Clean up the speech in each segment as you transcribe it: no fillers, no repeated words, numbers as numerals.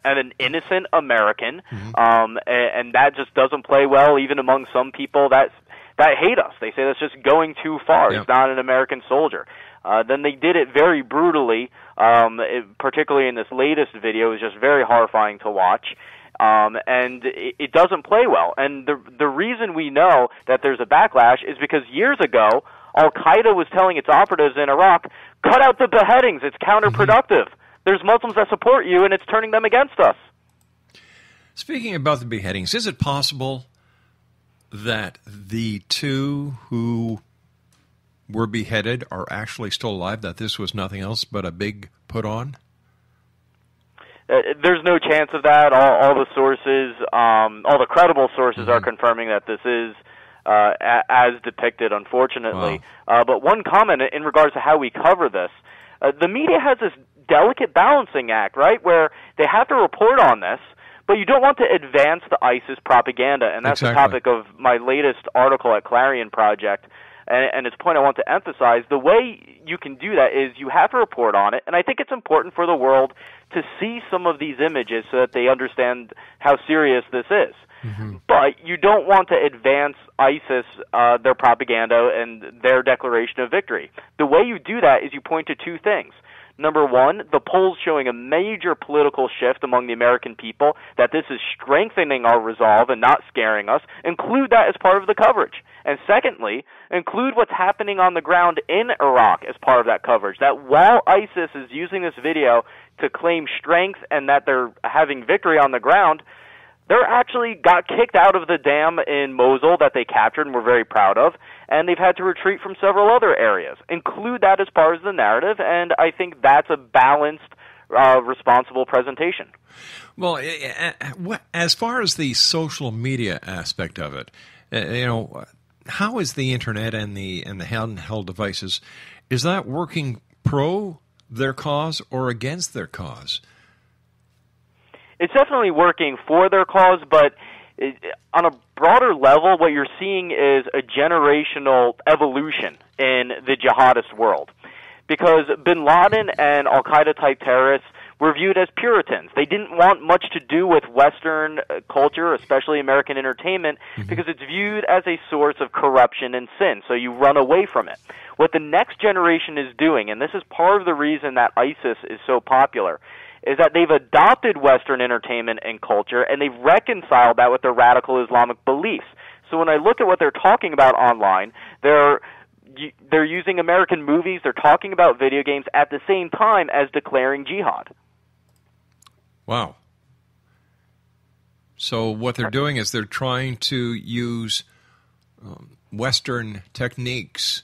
an innocent American, and that just doesn't play well even among some people that hate us. They say that's just going too far. He's not an American soldier. Then they did it very brutally, particularly in this latest video. It was just very horrifying to watch. And it doesn't play well. And the reason we know that there's a backlash is because years ago, Al-Qaeda was telling its operatives in Iraq, cut out the beheadings, it's counterproductive. There's Muslims that support you, and it's turning them against us. Speaking about the beheadings, is it possible that the two who were beheaded are actually still alive, that this was nothing else but a big put-on? There's no chance of that. All the sources, all the credible sources are confirming that this is as depicted, unfortunately. Wow. But one comment in regards to how we cover this, the media has this delicate balancing act, right, where they have to report on this, but you don't want to advance the ISIS propaganda, and that's the topic of my latest article at ClarionProject. And it's a point I want to emphasize. The way you can do that is you have to report on it, and I think it's important for the world to see some of these images so that they understand how serious this is. But you don't want to advance ISIS, their propaganda, and their declaration of victory. The way you do that is you point to two things. Number one, the polls showing a major political shift among the American people, that this is strengthening our resolve and not scaring us. Include that as part of the coverage. And secondly, include what's happening on the ground in Iraq as part of that coverage. That while ISIS is using this video to claim strength and that they're having victory on the ground, they're actually got kicked out of the dam in Mosul that they captured and were very proud of, and they've had to retreat from several other areas. Include that as part of the narrative, and I think that's a balanced, responsible presentation. Well, as far as the social media aspect of it, how is the internet and the handheld devices, is that working pro their cause or against their cause? It's definitely working for their cause, but on a broader level, what you're seeing is a generational evolution in the jihadist world. Because bin Laden and al-Qaeda-type terrorists were viewed as Puritans. They didn't want much to do with Western culture, especially American entertainment, because it's viewed as a source of corruption and sin, so you run away from it. What the next generation is doing, and this is part of the reason that ISIS is so popular, is that they've adopted Western entertainment and culture, and they've reconciled that with their radical Islamic beliefs. So when I look at what they're talking about online, they're using American movies, they're talking about video games at the same time as declaring jihad. Wow. So what they're doing is they're trying to use Western techniques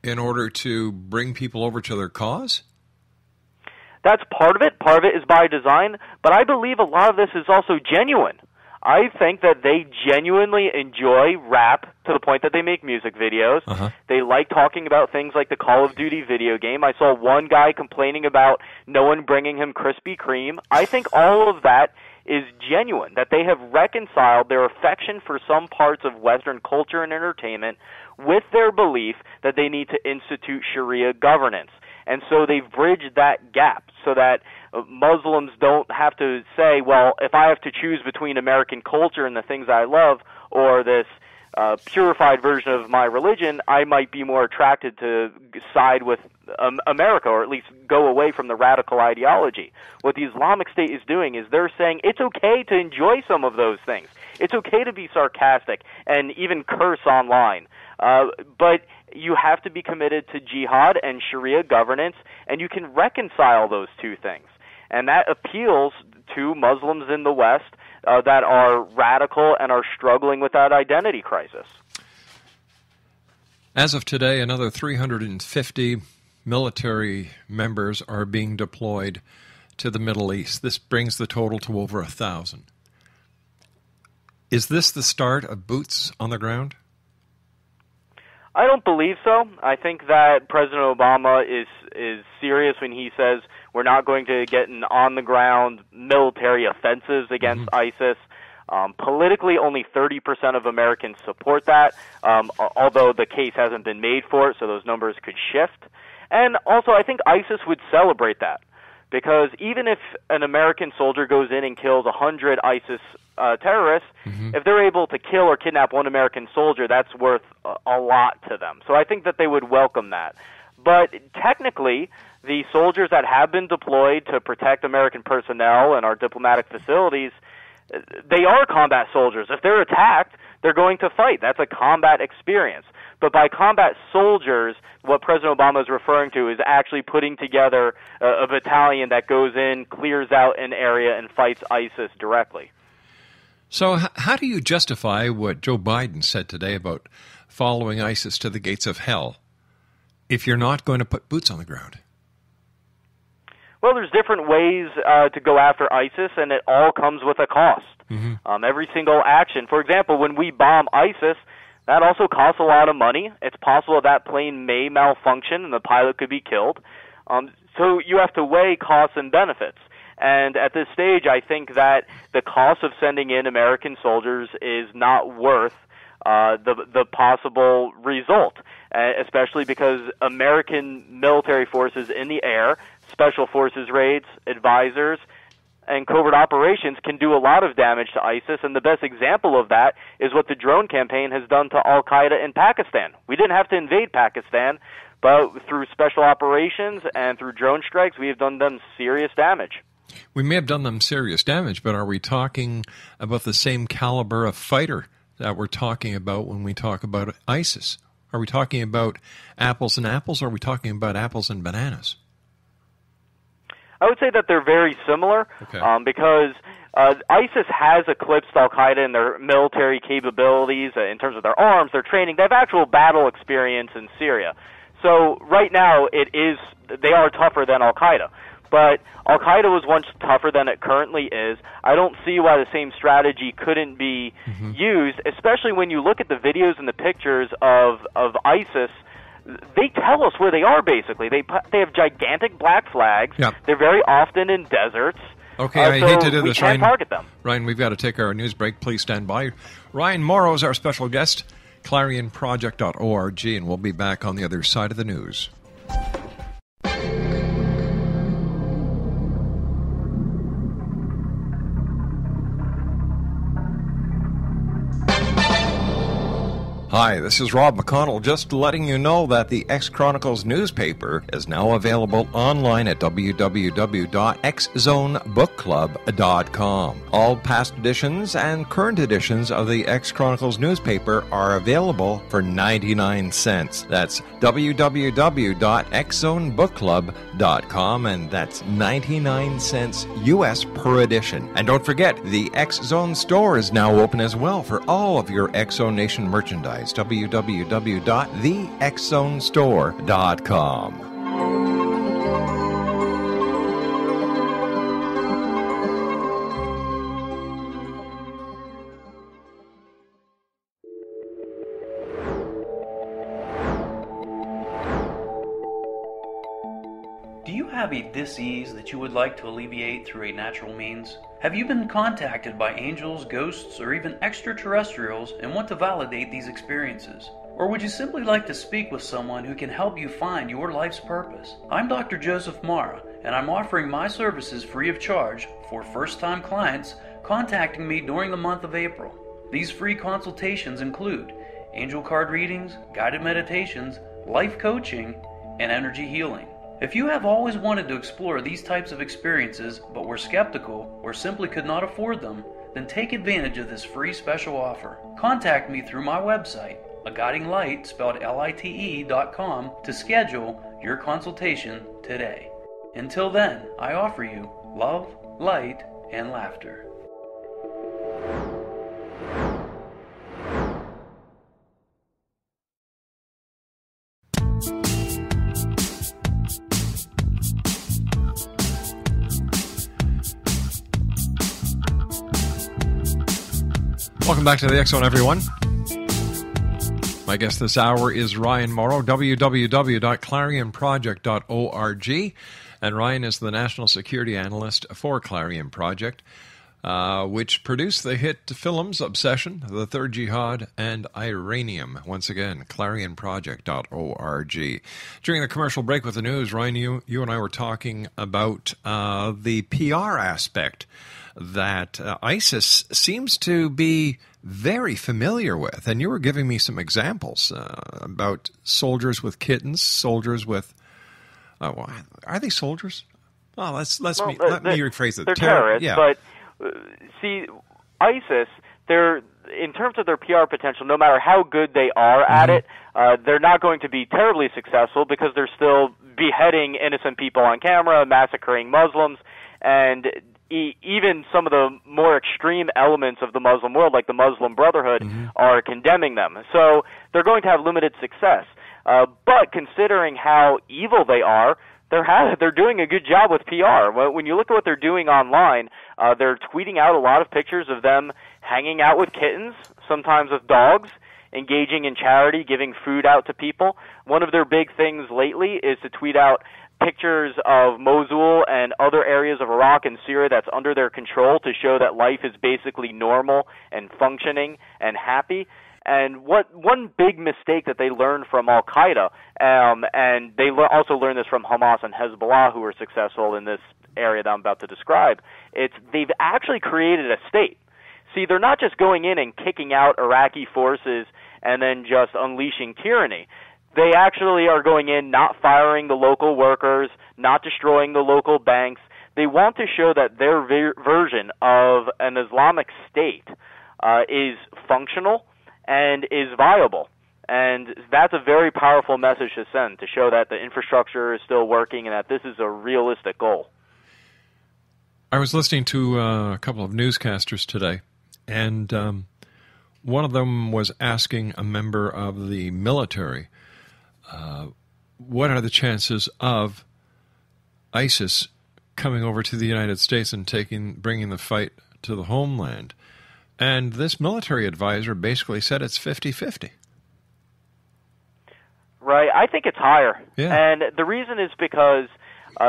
in order to bring people over to their cause? That's part of it. Part of it is by design, but I believe a lot of this is also genuine. I think that they genuinely enjoy rap to the point that they make music videos. They like talking about things like the Call of Duty video game. I saw one guy complaining about no one bringing him Krispy Kreme. I think all of that is genuine, that they have reconciled their affection for some parts of Western culture and entertainment with their belief that they need to institute Sharia governance. And so they've bridged that gap so that Muslims don't have to say, well, if I have to choose between American culture and the things I love or this purified version of my religion, I might be more attracted to side with America, or at least go away from the radical ideology. What the Islamic State is doing is they're saying it's okay to enjoy some of those things. It's okay to be sarcastic and even curse online. But you have to be committed to jihad and Sharia governance, and you can reconcile those two things. And that appeals to Muslims in the West that are radical and are struggling with that identity crisis. As of today, another 350 military members are being deployed to the Middle East. This brings the total to over 1,000. Is this the start of boots on the ground? I don't believe so. I think that President Obama is serious when he says we're not going to get in on-the-ground military offensives against ISIS. Politically, only 30% of Americans support that, although the case hasn't been made for it, so those numbers could shift. And also, I think ISIS would celebrate that, because even if an American soldier goes in and kills 100 ISIS terrorists, if they're able to kill or kidnap one American soldier, that's worth a lot to them. So I think that they would welcome that. But technically, the soldiers that have been deployed to protect American personnel and our diplomatic facilities, they are combat soldiers. If they're attacked, they're going to fight. That's a combat experience. But by combat soldiers, what President Obama is referring to is actually putting together a battalion that goes in, clears out an area, and fights ISIS directly. So how do you justify what Joe Biden said today about following ISIS to the gates of hell if you're not going to put boots on the ground? Well, there's different ways to go after ISIS, and it all comes with a cost. Every single action. For example, when we bomb ISIS, that also costs a lot of money. It's possible that plane may malfunction and the pilot could be killed. So you have to weigh costs and benefits. And at this stage, I think that the cost of sending in American soldiers is not worth the possible result, especially because American military forces in the air, special forces raids, advisors, and covert operations can do a lot of damage to ISIS, and the best example of that is what the drone campaign has done to Al-Qaeda in Pakistan. We didn't have to invade Pakistan, but through special operations and through drone strikes, we have done them serious damage. We may have done them serious damage, but are we talking about the same caliber of fighter that we're talking about when we talk about ISIS? Are we talking about apples and apples, or are we talking about apples and bananas? I would say that they're very similar, because ISIS has eclipsed Al-Qaeda in their military capabilities in terms of their arms, their training. They have actual battle experience in Syria. So right now, they are tougher than Al-Qaeda. But Al-Qaeda was once tougher than it currently is. I don't see why the same strategy couldn't be used, especially when you look at the videos and the pictures of ISIS. They tell us where they are, basically. They have gigantic black flags. Yep. They're very often in deserts. Okay, I hate to do this, Ryan. We can't target them. Ryan, we've got to take our news break. Please stand by. Ryan Mauro is our special guest, ClarionProject.org, and we'll be back on the other side of the news. Hi, this is Rob McConnell, just letting you know that the X-Chronicles newspaper is now available online at www.xzonebookclub.com. All past editions and current editions of the X-Chronicles newspaper are available for 99 cents. That's www.xzonebookclub.com, and that's 99 cents U.S. per edition. And don't forget, the X-Zone store is now open as well for all of your X-Zone Nation merchandise. www.thexzonestore.com. Do you have a dis-ease that you would like to alleviate through a natural means? Have you been contacted by angels, ghosts, or even extraterrestrials and want to validate these experiences? Or would you simply like to speak with someone who can help you find your life's purpose? I'm Dr. Joseph Mauro, and I'm offering my services free of charge for first-time clients contacting me during the month of April. These free consultations include angel card readings, guided meditations, life coaching, and energy healing. If you have always wanted to explore these types of experiences but were skeptical or simply could not afford them, then take advantage of this free special offer. Contact me through my website, aguidinglight, spelled LITE.com, to schedule your consultation today. Until then, I offer you love, light, and laughter. Welcome back to the X-Zone, everyone. My guest this hour is Ryan Mauro, www.ClarionProject.org. And Ryan is the National Security Analyst for Clarion Project. which produced the hit films Obsession, The Third Jihad, and Iranium. Once again, ClarionProject.org. During the commercial break with the news, Ryan, you and I were talking about the PR aspect that ISIS seems to be very familiar with. And you were giving me some examples about soldiers with kittens, soldiers with... are they soldiers? Oh, let me rephrase it. They're terrorists, yeah. But see, ISIS, in terms of their PR potential, no matter how good they are at it, they're not going to be terribly successful because they're still beheading innocent people on camera, massacring Muslims, and even some of the more extreme elements of the Muslim world, like the Muslim Brotherhood, are condemning them. So they're going to have limited success. But considering how evil they are, they're doing a good job with PR. When you look at what they're doing online, they're tweeting out a lot of pictures of them hanging out with kittens, sometimes with dogs, engaging in charity, giving food out to people. One of their big things lately is to tweet out pictures of Mosul and other areas of Iraq and Syria that's under their control to show that life is basically normal and functioning and happy. And one big mistake that they learned from Al-Qaeda, and they also learned this from Hamas and Hezbollah, who were successful in this area that I'm about to describe, they've actually created a state. See, they're not just going in and kicking out Iraqi forces and then just unleashing tyranny. They actually are going in, not firing the local workers, not destroying the local banks. They want to show that their version of an Islamic state is functional and is viable. And that's a very powerful message to send, to show that the infrastructure is still working and that this is a realistic goal. I was listening to a couple of newscasters today, and one of them was asking a member of the military, what are the chances of ISIS coming over to the United States and bringing the fight to the homeland? And this military advisor basically said it's 50-50. Right. I think it's higher. Yeah. And the reason is because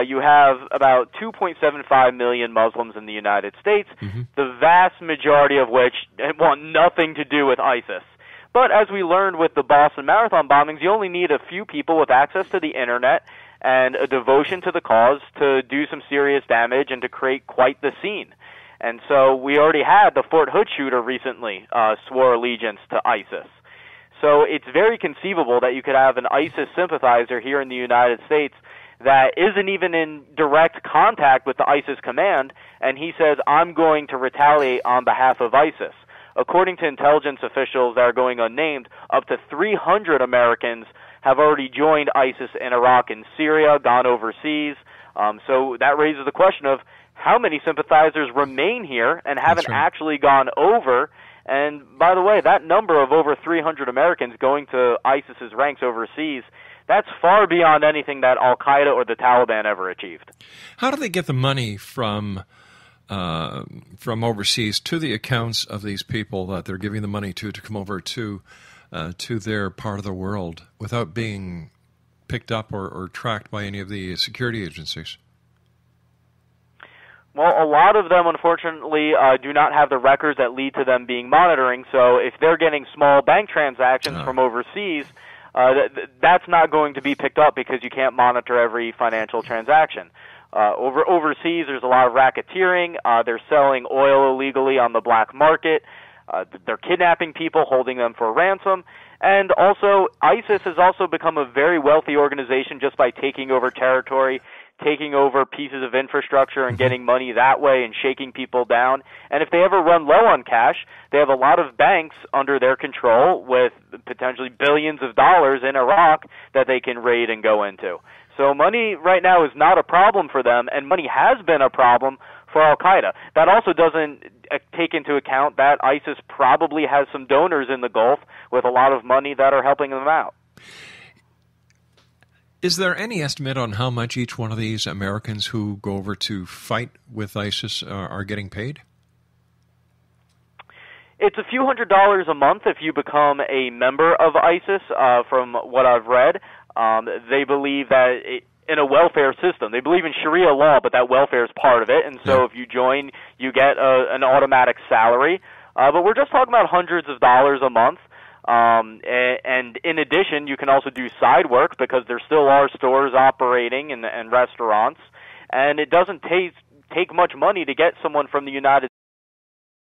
you have about 2.75 million Muslims in the United States, the vast majority of which want nothing to do with ISIS. But as we learned with the Boston Marathon bombings, you only need a few people with access to the Internet and a devotion to the cause to do some serious damage and to create quite the scene. And so we already had the Fort Hood shooter recently swore allegiance to ISIS. So it's very conceivable that you could have an ISIS sympathizer here in the United States that isn't even in direct contact with the ISIS command, and he says, I'm going to retaliate on behalf of ISIS. According to intelligence officials that are going unnamed, up to 300 Americans have already joined ISIS in Iraq and Syria, gone overseas. So that raises the question of how many sympathizers remain here and haven't actually gone over. And by the way, that number of over 300 Americans going to ISIS's ranks overseas, that's far beyond anything that Al-Qaeda or the Taliban ever achieved. How do they get the money from overseas to the accounts of these people that they're giving the money to come over to their part of the world without being picked up or tracked by any of the security agencies? Well, a lot of them, unfortunately, do not have the records that lead to them being monitoring. So if they're getting small bank transactions from overseas, that's not going to be picked up because you can't monitor every financial transaction. Overseas, there's a lot of racketeering. They're selling oil illegally on the black market. They're kidnapping people, holding them for ransom. And also, ISIS has also become a very wealthy organization just by taking over territory, taking over pieces of infrastructure and getting money that way and shaking people down. And if they ever run low on cash, they have a lot of banks under their control with potentially billions of dollars in Iraq that they can raid and go into. So money right now is not a problem for them, and money has been a problem for Al-Qaeda. That also doesn't take into account that ISIS probably has some donors in the Gulf with a lot of money that are helping them out. Is there any estimate on how much each one of these Americans who go over to fight with ISIS are getting paid? It's a few $100s a month if you become a member of ISIS, from what I've read. They believe that in a welfare system. They believe in Sharia law, but that welfare is part of it. And so if you join, you get an automatic salary. But we're just talking about hundreds of dollars a month. And in addition, you can also do side work because there still are stores operating and restaurants. And it doesn't take much money to get someone from the United